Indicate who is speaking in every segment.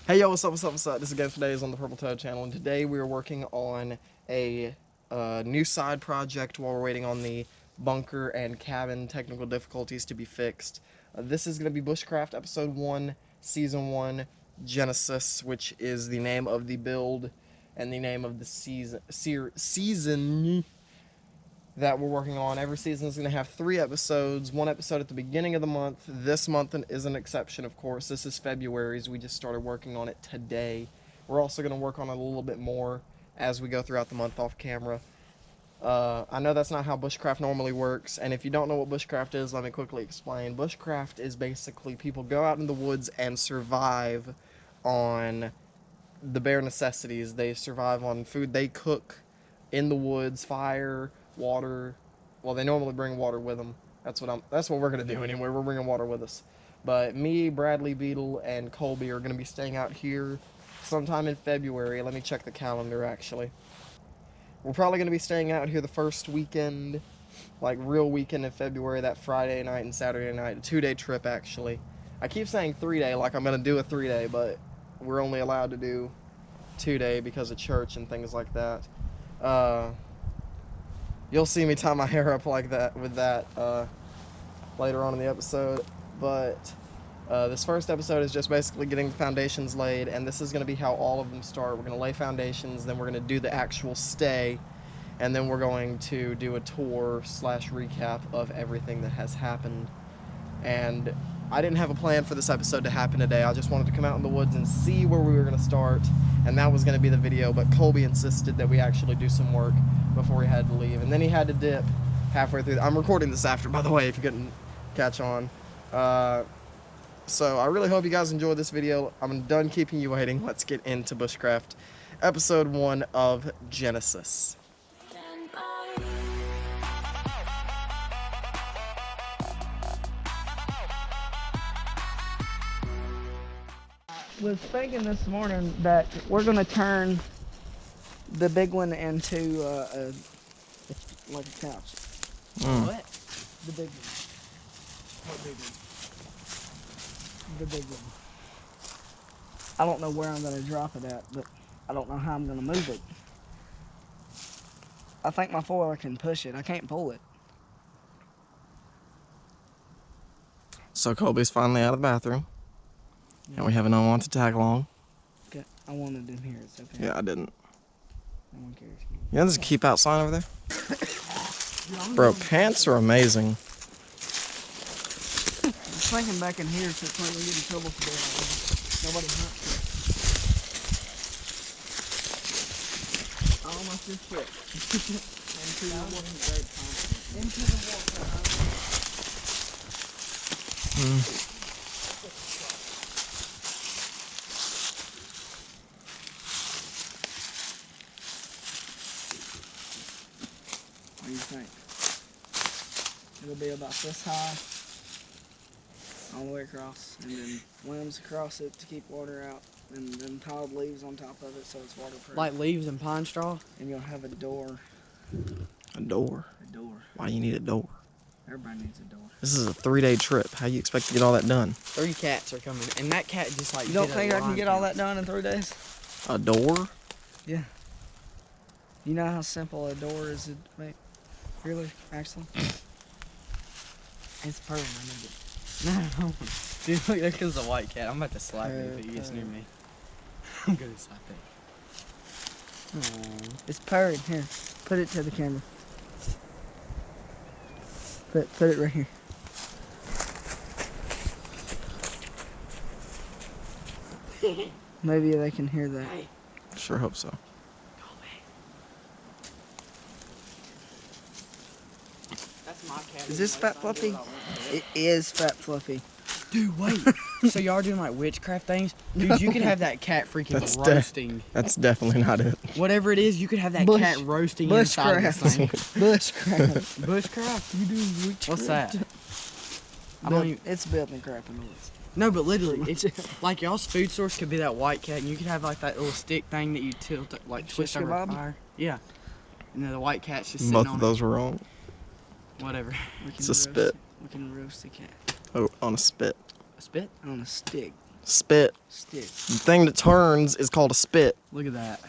Speaker 1: Hey yo, what's up, This is DAYZ on the Purple Toad channel, and today we are working on a new side project while we're waiting on the bunker and cabin technical difficulties to be fixed. This is going to be BushCraft Episode 1, Season 1, Genesis, which is the name of the build and the name of the season that we're working on. Every season is going to have 3 episodes, 1 episode at the beginning of the month. This month is an exception, of course. This is February's. We just started working on it today. We're also going to work on it a little bit more as we go throughout the month off camera. I know that's not how BushCraft normally works, and if you don't know what BushCraft is, let me quickly explain. BushCraft is basically people go out in the woods and survive on the bare necessities. They survive on food they cook in the woods, fire, water. Well, they normally bring water with them. That's what we're gonna do anyway. We're bringing water with us. But me, Bradley, Beetle, and Colby are gonna be staying out here sometime in February. Let me check the calendar actually. We're probably gonna be staying out here the first weekend, like real weekend in February, that Friday night and Saturday night. A 2-day trip actually. I keep saying 3-day like I'm gonna do a 3-day, but we're only allowed to do 2-day because of church and things like that. You'll see me tie my hair up like that with that later on in the episode, but this first episode is just basically getting the foundations laid, and this is going to be how all of them start. We're going to lay foundations, then we're going to do the actual stay, and then we're going to do a tour / recap of everything that has happened. And I didn't have a plan for this episode to happen today. I just wanted to come out in the woods and see where we were going to start, and that was going to be the video, but Colby insisted that we actually do some work before he had to leave, and then he had to dip halfway through. I'm recording this after, by the way, if you couldn't catch on. So I really hope you guys enjoyed this video. I'm done keeping you waiting. Let's get into BushCraft Episode 1 of Genesis.
Speaker 2: Was thinking this morning that we're gonna turn the big one into like a couch.
Speaker 3: What?
Speaker 2: The big one. What big one? The big one. I don't know where I'm gonna drop it at, but I don't know how I'm gonna move it. I think my foiler can push it. I can't pull it.
Speaker 1: So Colby's finally out of the bathroom, and we have an unwanted tag along.
Speaker 2: Okay, I wanted in here. It's okay.
Speaker 1: Yeah, I didn't.
Speaker 2: No one cares.
Speaker 1: You know there's a keep out sign over there? Bro, pants are amazing.
Speaker 2: I was thinking back in here so it's not gonna get in trouble for doing it. Nobody hunts it. I almost just quit. Into the water. Into the water. What do you think? It'll be about this high, all the way across, and then limbs across it to keep water out, and then tiled leaves on top of it so it's waterproof.
Speaker 3: Like leaves and pine straw?
Speaker 2: And you'll have a door.
Speaker 1: A door?
Speaker 2: A door.
Speaker 1: Why do you need a door?
Speaker 2: Everybody needs a door.
Speaker 1: This is a 3-day trip. How do you expect to get all that done?
Speaker 3: 3 cats are coming, and that cat just like.
Speaker 2: You don't think I can get all that done in 3 days?
Speaker 1: A door?
Speaker 2: Yeah. You know how simple a door is to make? Really? Actually?
Speaker 3: It's purring. No. Dude, look, there comes a white cat. I'm about to slap him if he gets near me. I'm gonna slap it.
Speaker 2: It's purring. Here, put it to the camera. Put it right here. Maybe they can hear that.
Speaker 3: Hey.
Speaker 1: Sure hope so.
Speaker 3: That's my cat.
Speaker 2: Is this Fat Fluffy? It is Fat Fluffy.
Speaker 3: Dude, wait. So y'all are doing like witchcraft things? Dude, you could have that cat freaking roasting.
Speaker 1: That's definitely not it.
Speaker 3: Whatever it is, you could have that cat roasting inside this thing.
Speaker 2: Bushcraft.
Speaker 3: Bushcraft? You do witchcraft? What's that? I don't even...
Speaker 2: It's building crap in the woods.
Speaker 3: No, but literally, it's like y'all's food source could be that white cat, and you could have like that little stick thing that you tilt, like twist over a fire. Yeah. And then the white cat's just sitting on it.
Speaker 1: Both of those were wrong.
Speaker 3: Whatever.
Speaker 1: It's a spit.
Speaker 2: We can roast the cat.
Speaker 1: Oh, on a spit.
Speaker 3: A spit?
Speaker 2: On a stick.
Speaker 1: Spit.
Speaker 2: Stick.
Speaker 1: The thing that turns is called a spit.
Speaker 3: Look at that.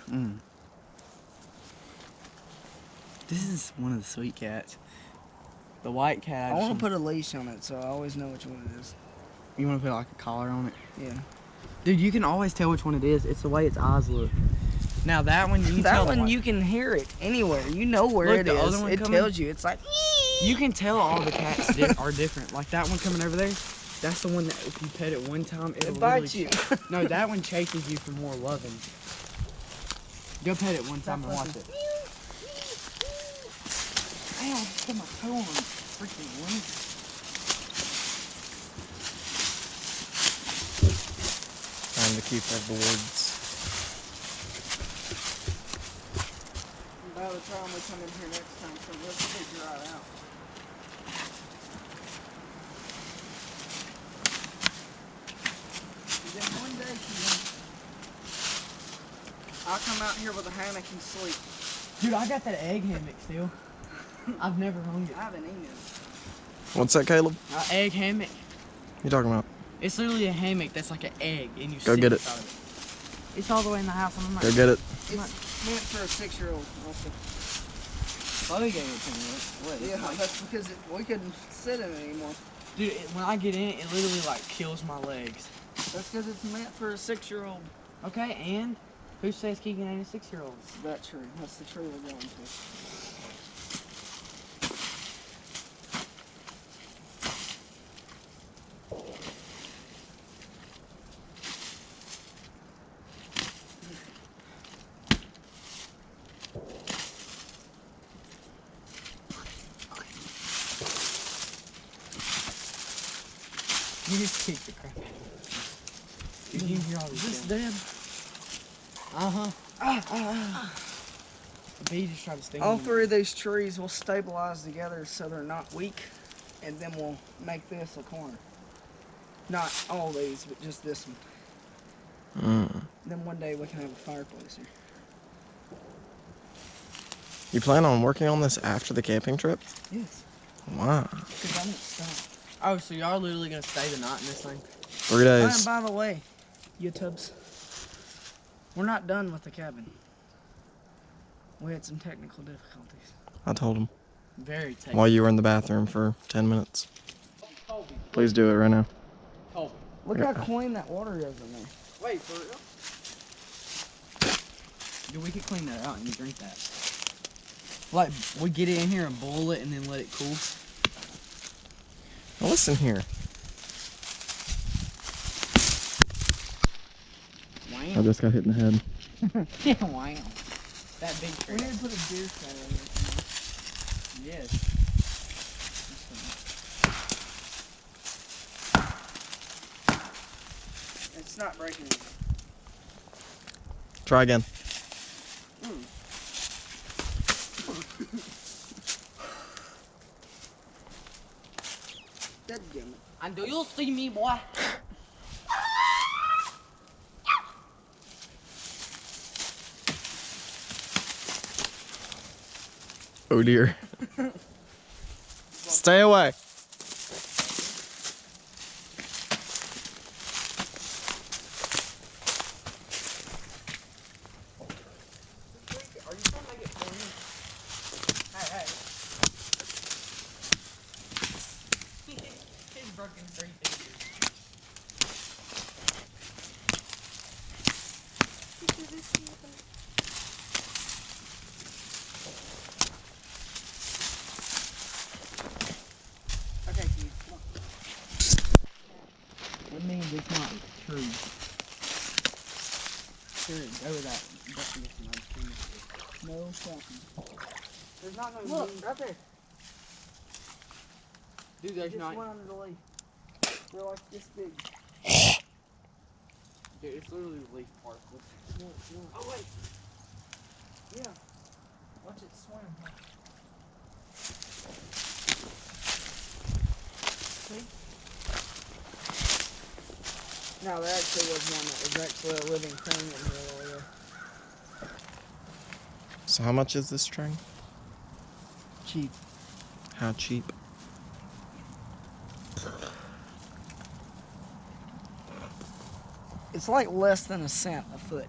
Speaker 3: This is one of the sweet cats. The white cat.
Speaker 2: I want to put a leash on it so I always know which one it is.
Speaker 3: You want to put like a collar on it?
Speaker 2: Yeah.
Speaker 3: Dude, you can always tell which one it is. It's the way its eyes look. Now that one, you can tell.
Speaker 2: That one you can hear it anywhere. You know where
Speaker 3: Look,
Speaker 2: it
Speaker 3: the
Speaker 2: is.
Speaker 3: other one
Speaker 2: It
Speaker 3: coming-
Speaker 2: tells you. It's like.
Speaker 3: You can tell all the cats are different. Like that one coming over there, that's the one that if you pet it one time, it'll
Speaker 2: It bites
Speaker 3: literally
Speaker 2: you.
Speaker 3: No, that one chases you for more loving. Go pet it one time and watch it. Ow, I just put my toe on the freaking one.
Speaker 1: Time to keep our boards.
Speaker 2: By the time we come in here next time, so let's figure it out. And then one day, I'll come out here with a hammock and sleep.
Speaker 3: Dude, I got that egg hammock still. I've never hung it.
Speaker 2: I haven't eaten it.
Speaker 1: What's that, Caleb?
Speaker 3: Egg hammock.
Speaker 1: You talking about?
Speaker 3: It's literally a hammock that's like an egg, and you
Speaker 1: Go
Speaker 3: sit
Speaker 1: get it.
Speaker 3: inside of it. It's all the way in the house. I'm not.
Speaker 1: Go get it.
Speaker 2: It's meant for a 6-year-old. Also.
Speaker 3: Chloe gave it to me. What?
Speaker 2: Yeah, that's because we couldn't sit in it anymore.
Speaker 3: Dude, when I get in it, it literally like kills my legs.
Speaker 2: That's because it's meant for a 6-year-old.
Speaker 3: Okay, and who says Keegan ain't a 6-year-old?
Speaker 2: That's true. That's the tree we're going to.
Speaker 3: You just kick the crap out of it. Dude, you can hear all
Speaker 2: Is
Speaker 3: these
Speaker 2: this
Speaker 3: sounds.
Speaker 2: dead?
Speaker 3: The bee just tried to sting
Speaker 2: All
Speaker 3: me.
Speaker 2: 3 of these trees will stabilize together so they're not weak, and then we'll make this a corner. Not all these, but just this one. Then one day we can have a fireplace here.
Speaker 1: You plan on working on this after the camping trip?
Speaker 2: Yes.
Speaker 1: Wow.
Speaker 2: Because I won't stop.
Speaker 3: Oh, so y'all literally gonna stay the night in this thing?
Speaker 1: 3
Speaker 2: And
Speaker 1: days.
Speaker 2: by the way, you tubs, we're not done with the cabin. We had some technical difficulties.
Speaker 1: I told him.
Speaker 3: Very technical.
Speaker 1: While you were in the bathroom for 10 minutes. Please do it right now.
Speaker 2: Look how clean that water is in there.
Speaker 3: Wait, for real? Dude, we could clean that out and you drink that. Like, we get it in here and boil it and then let it cool.
Speaker 1: Now listen here. I
Speaker 3: Wow.
Speaker 1: just got hit in the head.
Speaker 3: Yeah, wow. That big
Speaker 2: We
Speaker 3: tree.
Speaker 2: need to put a deer stand in there.
Speaker 3: Yes.
Speaker 2: It's not breaking anything.
Speaker 1: Try again.
Speaker 2: Dadgummit.
Speaker 3: And do you see me, boy?
Speaker 1: Oh dear. Stay away.
Speaker 3: Are you trying to make it funny? Hey. He's broken 3 fingers.
Speaker 2: Okay, Keith, come on.
Speaker 3: That means it's not true. Sure, go with that.
Speaker 2: No fucking.
Speaker 3: There's not no
Speaker 2: Look, right there.
Speaker 3: Dude, there's
Speaker 2: Just
Speaker 3: not.
Speaker 2: went under the leaf. They're like this big.
Speaker 3: Dude, it's literally the leaf particles.
Speaker 2: No.
Speaker 3: Oh, wait.
Speaker 2: Yeah. Watch it swim. See? No, there actually was one that was actually a living thing in here earlier.
Speaker 1: So how much is this string?
Speaker 2: Cheap.
Speaker 1: How cheap?
Speaker 2: It's like less than a cent a foot.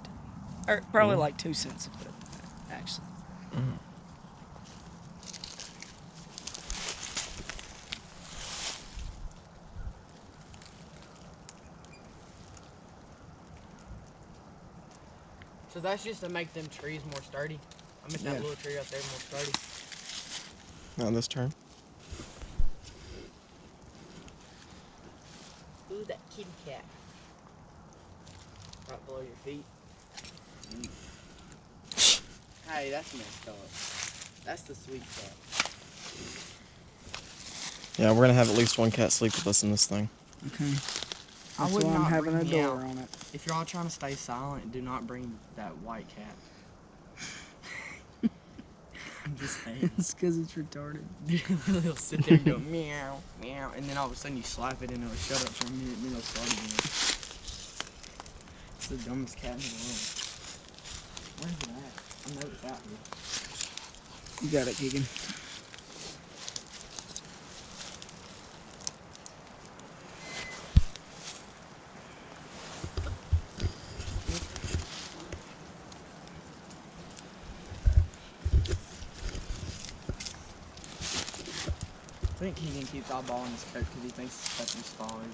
Speaker 2: Or probably like 2 cents a foot, actually.
Speaker 3: So that's just to make them trees more sturdy. I mean, that little tree out there more sturdy.
Speaker 1: Now this turn.
Speaker 3: Ooh, that kitty cat. Right below your feet. Hey, that's messed up. That's the sweet cat.
Speaker 1: Yeah, we're gonna have at least one cat sleep with us in this thing.
Speaker 2: Okay.
Speaker 3: I
Speaker 2: That's
Speaker 3: would
Speaker 2: why I'm
Speaker 3: not
Speaker 2: having a
Speaker 3: bring
Speaker 2: door
Speaker 3: Meow.
Speaker 2: on it.
Speaker 3: If you're all trying to stay silent, do not bring that white cat. I'm just saying.
Speaker 2: It's because it's retarded.
Speaker 3: He'll sit there and go meow, meow, and then all of a sudden you slap it and it'll shut up for a minute and then it'll start again. It's the dumbest cat in the world. Where's it at? I know it's out here.
Speaker 2: You got it, Keegan.
Speaker 3: I think Keegan keeps eyeballing his coat because he thinks his stuff just fall over.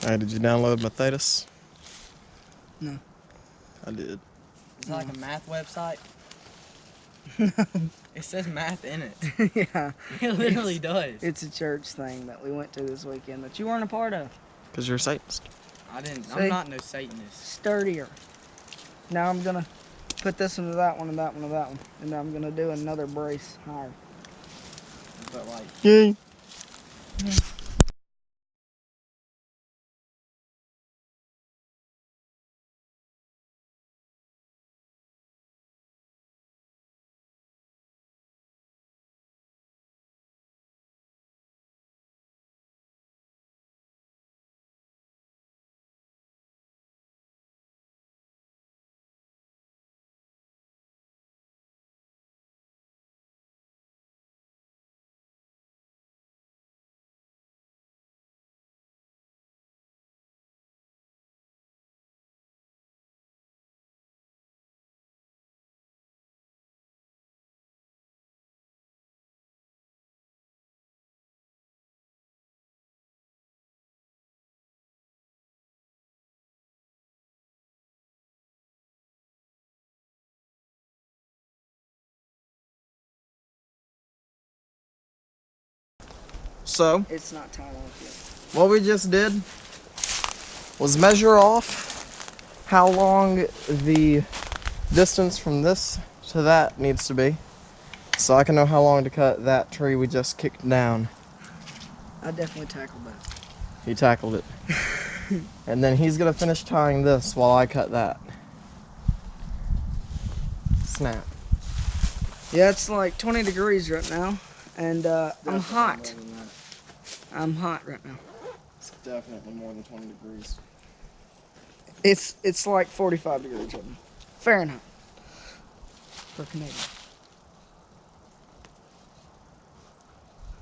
Speaker 1: Alright, did you download Mathatus?
Speaker 2: No.
Speaker 1: I did.
Speaker 3: Is it like a math website? It says math in it.
Speaker 2: Yeah.
Speaker 3: It literally does.
Speaker 2: It's a church thing that we went to this weekend that you weren't a part of.
Speaker 1: Because you're a Satanist.
Speaker 3: I didn't.
Speaker 2: See?
Speaker 3: I'm not no Satanist.
Speaker 2: Sturdier. Now I'm gonna put this into that one and that one and that one. And I'm gonna do another brace higher.
Speaker 3: But like,
Speaker 1: Yay! So,
Speaker 2: It's not tied off
Speaker 1: what we just did was measure off how long the distance from this to that needs to be, so I can know how long to cut that tree we just kicked down.
Speaker 2: yet. I definitely tackled that.
Speaker 1: He tackled it. And then he's gonna finish tying this while I cut that. Snap.
Speaker 2: Yeah, it's like 20 degrees right now, and I'm hot. I'm hot right now.
Speaker 1: It's definitely more than 20 degrees.
Speaker 2: It's like 45 degrees right now. Fahrenheit. For Canadian.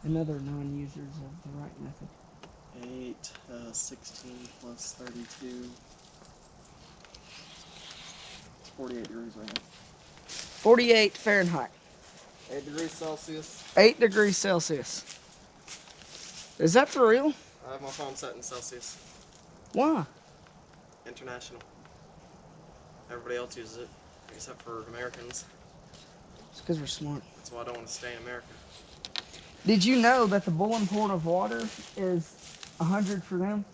Speaker 2: Another non-users of the right method.
Speaker 1: 8, 16 plus 32. It's 48 degrees right now.
Speaker 2: 48 Fahrenheit.
Speaker 1: 8 degrees Celsius.
Speaker 2: 8 degrees Celsius. Is that for real?
Speaker 1: I have my phone set in Celsius.
Speaker 2: Why?
Speaker 1: International. Everybody else uses it, except for Americans.
Speaker 2: It's because we're smart.
Speaker 1: That's why I don't want to stay in America.
Speaker 2: Did you know that the boiling point of water is 100 for them?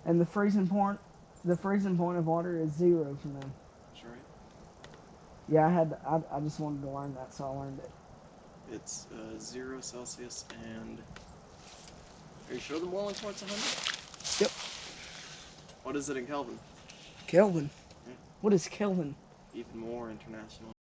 Speaker 2: And the freezing point of water is 0 for them.
Speaker 1: That's right.
Speaker 2: Yeah, I just wanted to learn that, so I learned it.
Speaker 1: It's 0 Celsius and... Are you sure the boiling point's 100?
Speaker 2: Yep.
Speaker 1: What is it in Kelvin?
Speaker 2: Kelvin.
Speaker 1: Yeah.
Speaker 2: What is Kelvin?
Speaker 1: Even more international.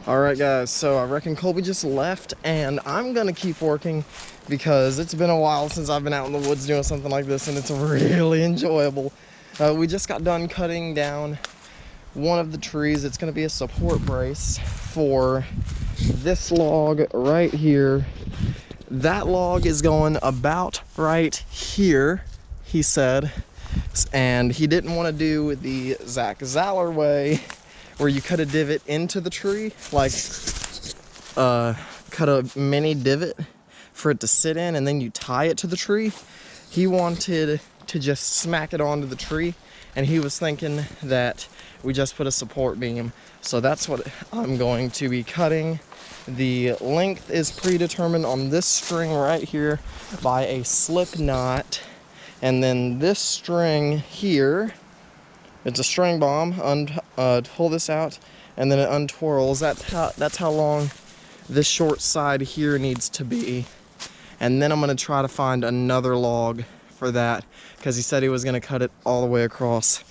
Speaker 1: All right, guys, so I reckon Colby just left, and I'm gonna keep working because it's been a while since I've been out in the woods doing something like this, and it's really enjoyable. We just got done cutting down one of the trees. It's gonna be a support brace for this log right here. That log is going about right here, he said, and he didn't want to do the Zach Zaller way, where you cut a divot into the tree, like cut a mini divot for it to sit in, and then you tie it to the tree. He wanted to just smack it onto the tree, and he was thinking that we just put a support beam. So that's what I'm going to be cutting. The length is predetermined on this string right here by a slip knot, and then this string here, it's a string bomb. Pull this out, and then it untwirls. That's how long this short side here needs to be. And then I'm gonna try to find another log for that, because he said he was gonna cut it all the way across.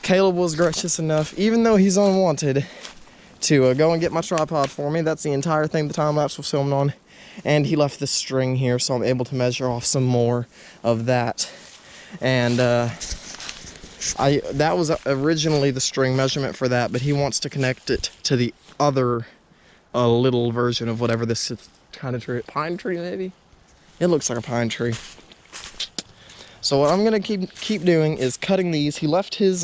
Speaker 1: Caleb was gracious enough, even though he's unwanted, to go and get my tripod for me. That's the entire thing the time lapse was filmed on. And he left this string here, so I'm able to measure off some more of that. And that was originally the string measurement for that, but he wants to connect it to the other little version of whatever this kind of tree, pine tree maybe? It looks like a pine tree. So what I'm gonna keep doing is cutting these. He left his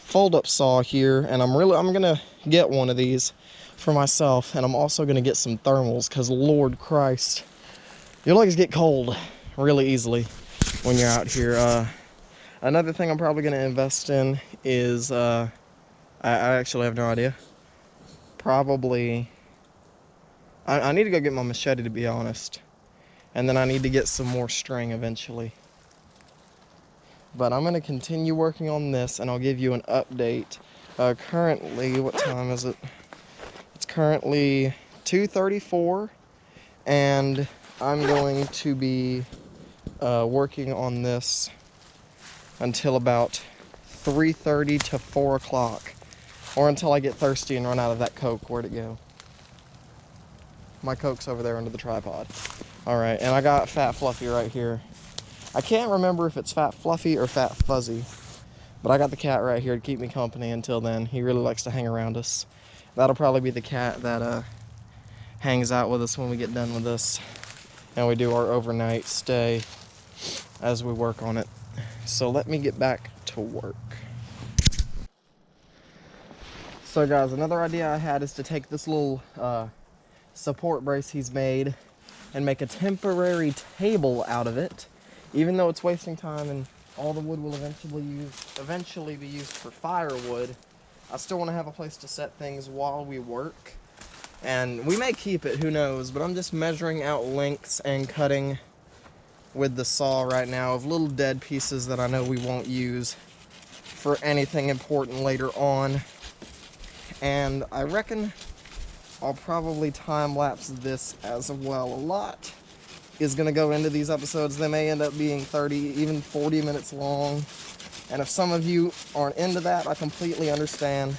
Speaker 1: fold-up saw here, and I'm gonna get one of these for myself, and I'm also gonna get some thermals, because Lord Christ, your legs get cold really easily when you're out here. Another thing I'm probably gonna invest in is I actually have no idea. Probably I need to go get my machete, to be honest, and then I need to get some more string eventually. But I'm gonna continue working on this, and I'll give you an update. Currently, what time is it? It's currently 2:34, and I'm going to be working on this until about 3:30 to 4 o'clock, or until I get thirsty and run out of that Coke. Where'd it go? My Coke's over there under the tripod. All right, and I got Fat Fluffy right here. I can't remember if it's Fat Fluffy or Fat Fuzzy, but I got the cat right here to keep me company until then. He really likes to hang around us. That'll probably be the cat that hangs out with us when we get done with this, and we do our overnight stay as we work on it. So let me get back to work. So guys, another idea I had is to take this little support brace he's made and make a temporary table out of it. Even though it's wasting time and all the wood will eventually be used for firewood, I still want to have a place to set things while we work. And we may keep it, who knows, but I'm just measuring out lengths and cutting with the saw right now of little dead pieces that I know we won't use for anything important later on. And I reckon I'll probably time-lapse this as well. A lot is going to go into these episodes. They may end up being 30, even 40 minutes long. And if some of you aren't into that, I completely understand.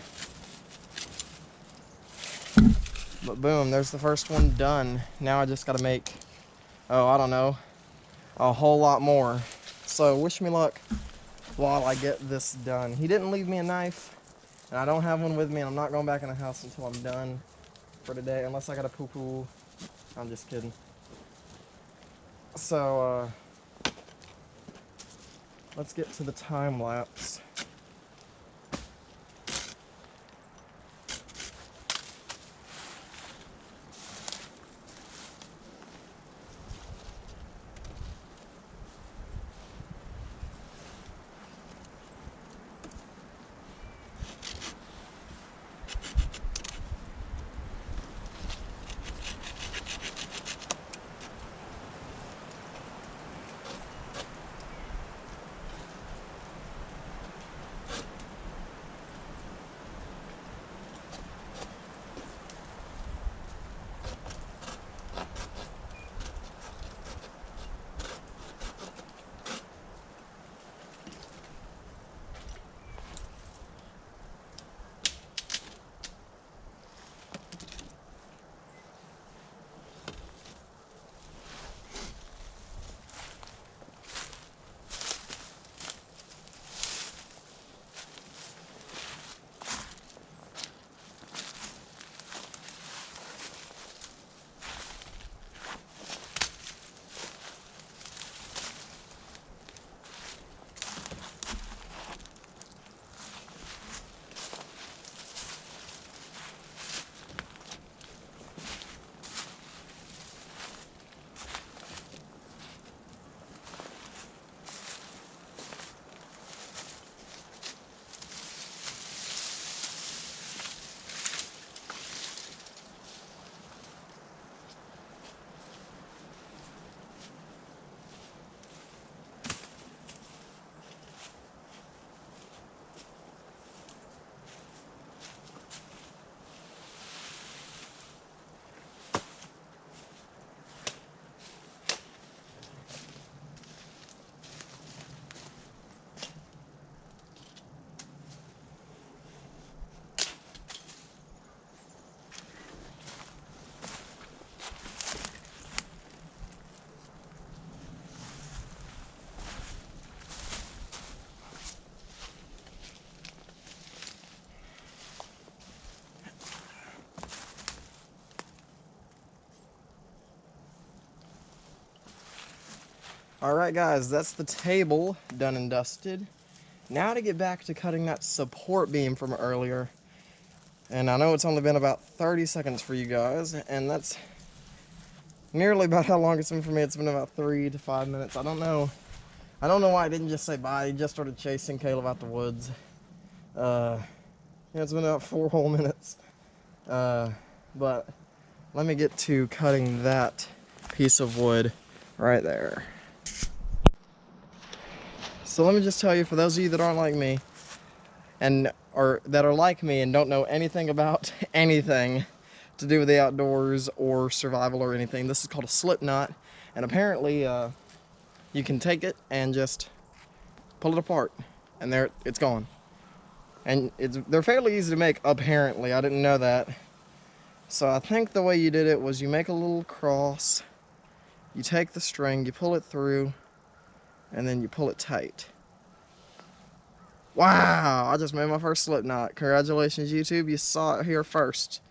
Speaker 1: But boom, there's the first one done. Now I just got to make, I don't know, a whole lot more. So wish me luck while I get this done. He didn't leave me a knife, and I don't have one with me, and I'm not going back in the house until I'm done for today, unless I got to poo-poo. I'm just kidding. So, let's get to the time lapse. Alright guys, that's the table done and dusted. Now to get back to cutting that support beam from earlier. And I know it's only been about 30 seconds for you guys, and that's nearly about how long it's been for me. It's been about 3 to 5 minutes. I don't know why I didn't just say bye. He just started chasing Caleb out the woods. Yeah, it's been about 4 whole minutes. But let me get to cutting that piece of wood right there. So let me just tell you, for those of you that aren't like me, or that are like me and don't know anything about anything to do with the outdoors or survival or anything, this is called a slip knot, and apparently you can take it and just pull it apart, and there it's gone. And they're fairly easy to make, apparently. I didn't know that. So I think the way you did it was you make a little cross, you take the string, you pull it through, and then you pull it tight. Wow, I just made my first slip knot. Congratulations, YouTube, you saw it here first.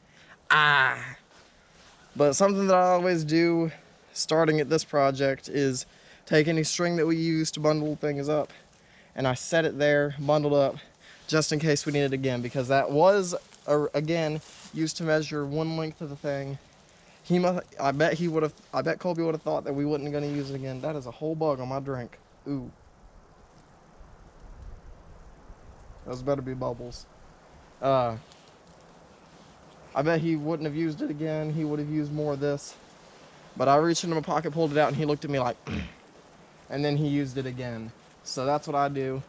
Speaker 1: But something that I always do starting at this project is take any string that we use to bundle things up, and I set it there, bundled up, just in case we need it again, because that was, again, used to measure one length of the thing. I bet Colby would have thought that we wasn't going to use it again. That is a whole bug on my drink. Ooh. Those better be bubbles. I bet he wouldn't have used it again. He would have used more of this. But I reached into my pocket, pulled it out, and he looked at me like, and then he used it again. So that's what I do.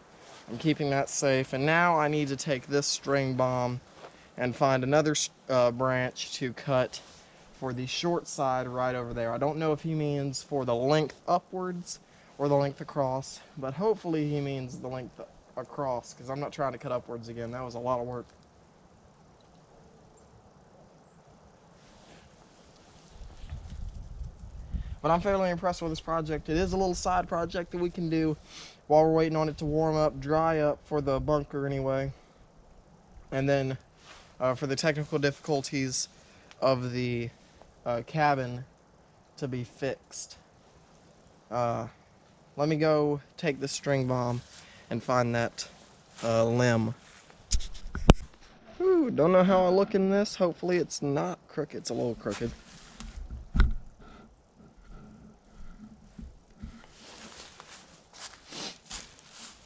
Speaker 1: I'm keeping that safe. And now I need to take this string bomb and find another branch to cut for the short side right over there. I don't know if he means for the length upwards or the length across, but hopefully he means the length across, because I'm not trying to cut upwards again. That was a lot of work. But I'm fairly impressed with this project. It is a little side project that we can do while we're waiting on it to warm up, dry up for the bunker anyway. And then for the technical difficulties of the cabin to be fixed. Let me go take this string bomb and find that limb. Ooh, don't know how I look in this. Hopefully it's not crooked. It's a little crooked.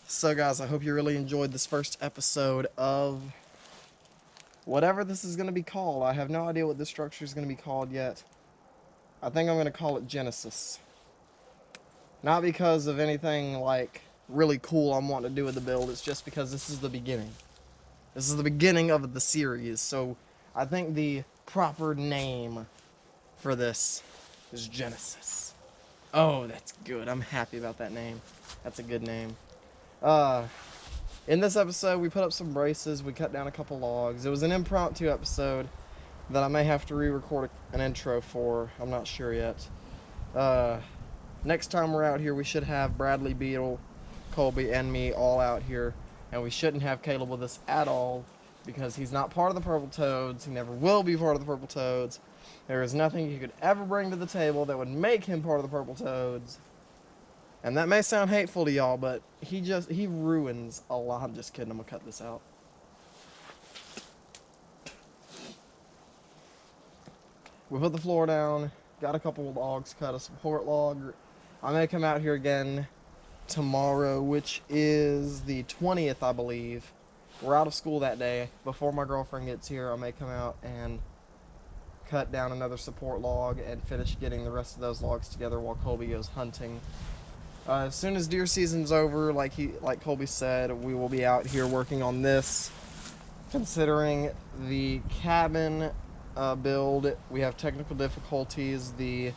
Speaker 1: So guys, I hope you really enjoyed this first episode of whatever this is going to be called. I have no idea what this structure is going to be called yet. I think I'm going to call it Genesis. Not because of anything like really cool I'm wanting to do with the build. It's just because this is the beginning. This is the beginning of the series. So I think the proper name for this is Genesis. Oh, that's good. I'm happy about that name. That's a good name. In this episode, we put up some braces. We cut down a couple logs. It was an impromptu episode that I may have to re-record an intro for. I'm not sure yet. Next time we're out here, we should have Bradley, Beetle, Colby, and me all out here. And we shouldn't have Caleb with us at all, because he's not part of the Purple Toads. He never will be part of the Purple Toads. There is nothing he could ever bring to the table that would make him part of the Purple Toads. And that may sound hateful to y'all, but he ruins a lot. I'm just kidding. I'm going to cut this out. We put the floor down. Got a couple of logs cut, a support log. I may come out here again tomorrow, which is the 20th, I believe. We're out of school that day. Before my girlfriend gets here, I may come out and cut down another support log and finish getting the rest of those logs together while Colby goes hunting. As soon as deer season's over, like Colby said, we will be out here working on this. Considering the cabin build, we have technical difficulties. The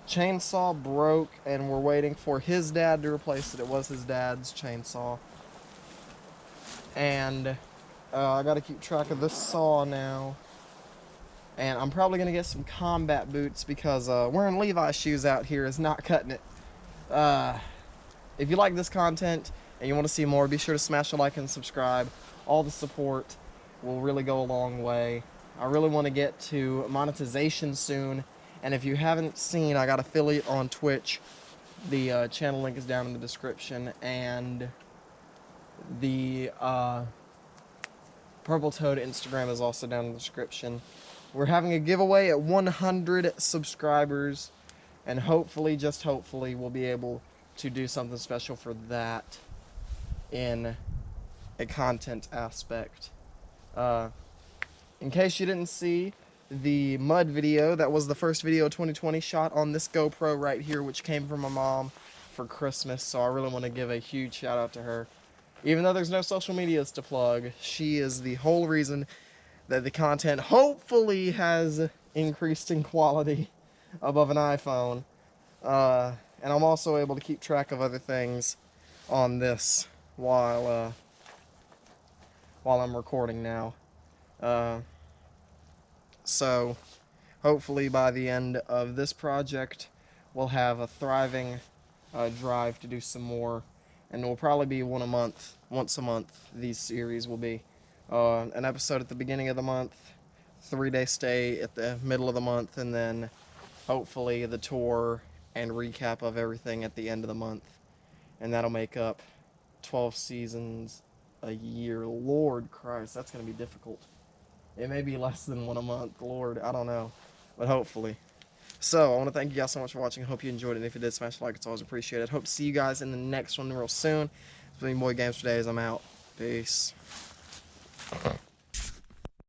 Speaker 1: chainsaw broke, and we're waiting for his dad to replace it. It was his dad's chainsaw. And I got to keep track of this saw now. And I'm probably going to get some combat boots, because wearing Levi's shoes out here is not cutting it. If you like this content and you want to see more, be sure to smash a like and subscribe. All the support will really go a long way. I really want to get to monetization soon. And if you haven't seen, I got affiliate on Twitch. The channel link is down in the description, and the Purple Toad Instagram is also down in the description. We're having a giveaway at 100 subscribers, and hopefully, just hopefully, we'll be able to do something special for that in a content aspect. In case you didn't see the mud video, that was the first video of 2020 shot on this GoPro right here, which came from my mom for Christmas, so I really want to give a huge shout out to her. Even though there's no social medias to plug, she is the whole reason that the content hopefully has increased in quality above an iPhone. And I'm also able to keep track of other things on this while I'm recording now. So hopefully by the end of this project, we'll have a thriving drive to do some more, and it will probably be once a month. These series will be an episode at the beginning of the month, 3-day stay at the middle of the month, and then hopefully the tour and recap of everything at the end of the month, and that'll make up 12 seasons a year. Lord Christ, that's gonna be difficult. It may be less than one a month, Lord, I don't know, but hopefully. So I want to thank you guys so much for watching. I hope you enjoyed it, and if you did, smash a like. It's always appreciated. Hope to see you guys in the next one real soon. It's been Boy Games for DAYZ. I'm out. Peace.